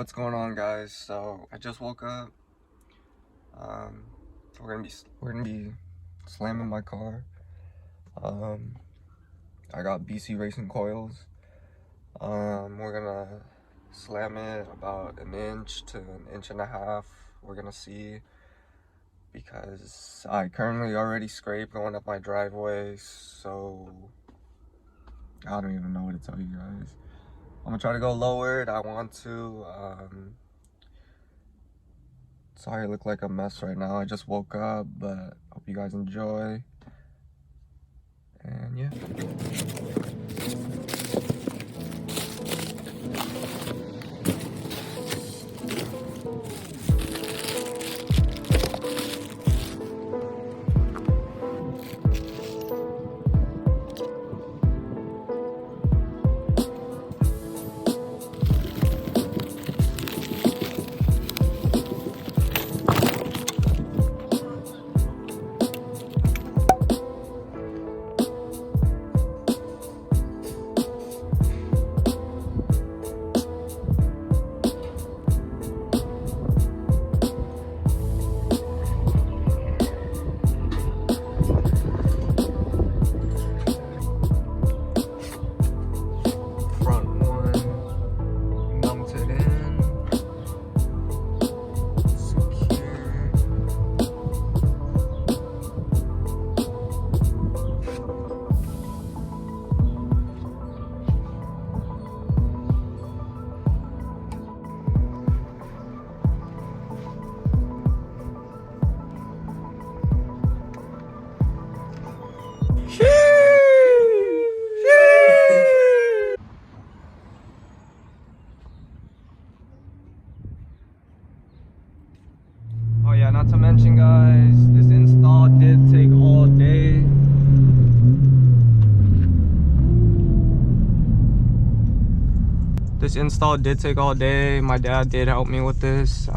What's going on, guys? So I just woke up. We're gonna be slamming my car. I got BC Racing coils. We're gonna slam it about an inch to an inch and a half. We're gonna see, because I currently already scraped going up my driveway, so I don't even know what to tell you guys. I'm gonna try to go lowered. I want to. Sorry I look like a mess right now. I just woke up, but hope you guys enjoy. And yeah. Oh yeah, not to mention, guys, this install did take all day. My dad did help me with this.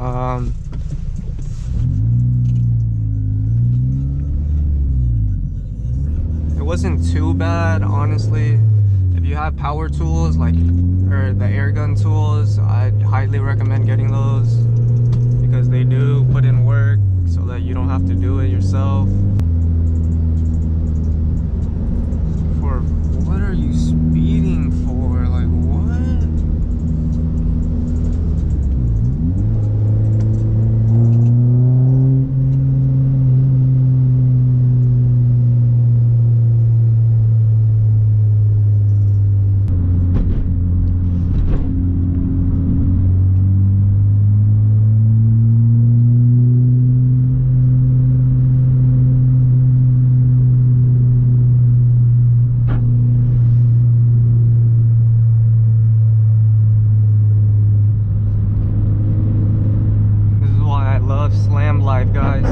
It wasn't too bad, honestly. If you have power tools or the air gun tools, I'd highly recommend getting those, because they do put in work so that you don't have to do it yourself. For what are you speeding for? Like, what? Slam life, guys.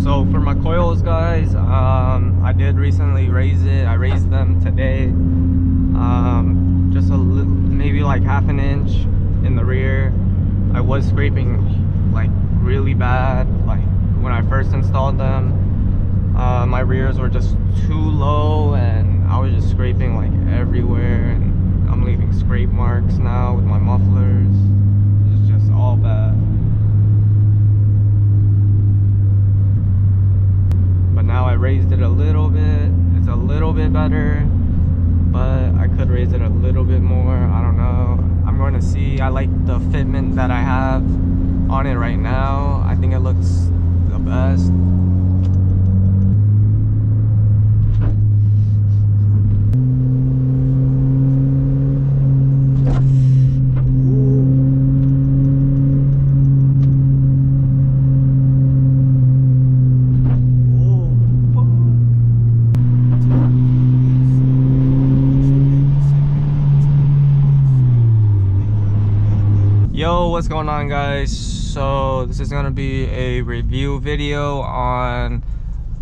So for my coils, guys, I did recently raise it. I raised them today, just a little, maybe like half an inch in the rear. I was scraping like really bad, like when I first installed them. My rears were just too low, and I was just scraping like everywhere, and I'm leaving scrape marks now with my mufflers. It's just all bad. But now I raised it a little bit. It's a little bit better, but I could raise it a little bit more. I don't know. I'm going to see. I like the fitment that I have on it right now. I think it looks the best. Yo, what's going on, guys? So this is gonna be a review video on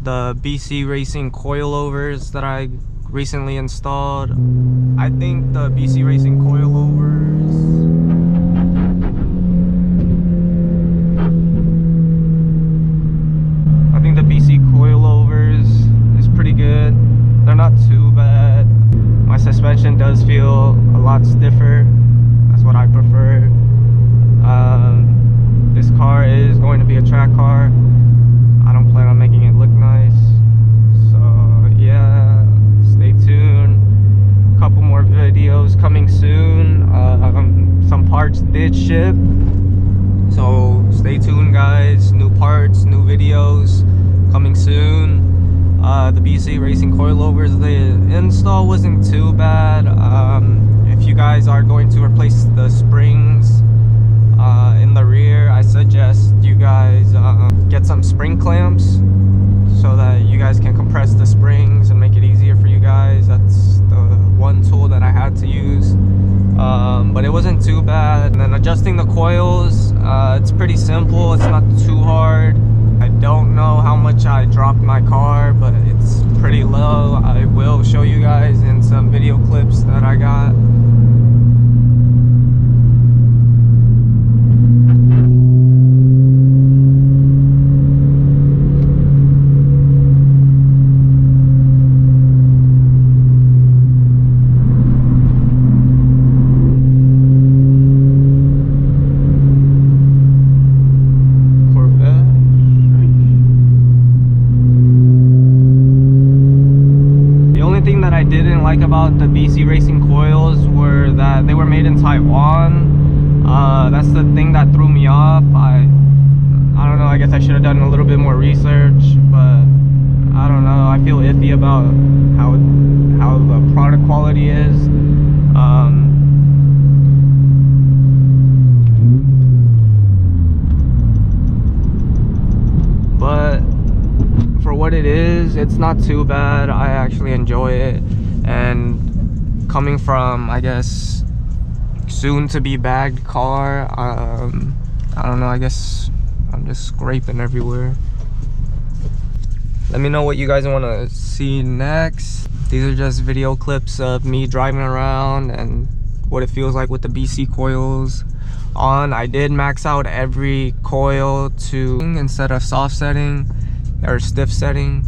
the BC Racing coilovers that I recently installed. I think the BC Racing coilovers, I think the BC coilovers lot stiffer. That's what I prefer. This car is going to be a track car. I don't plan on making it look nice. So yeah, stay tuned. A couple more videos coming soon. Some parts did ship, so stay tuned guys. New parts, new videos coming soon. The BC Racing Coilovers, the install wasn't too bad. If you guys are going to replace the springs in the rear, I suggest you guys get some spring clamps so that you guys can compress the springs and make it easier for you guys. That's the one tool that I had to use, but it wasn't too bad. And then adjusting the coils, it's pretty simple. It's not too hard. I don't know how much I dropped my car, but it's pretty low. I will show you guys in some video clips that I got. I didn't like about the BC Racing coils were that they were made in Taiwan. That's the thing that threw me off. I don't know, I guess I should have done a little bit more research, but I don't know, I feel iffy about how the product quality is. But for what it is, it's not too bad. I actually enjoy it, and coming from, I guess, soon to be bagged car, I don't know, I guess I'm just scraping everywhere. Let me know what you guys want to see next. These are just video clips of me driving around and what it feels like with the BC coils on. I did max out every coil to instead of soft setting or stiff setting.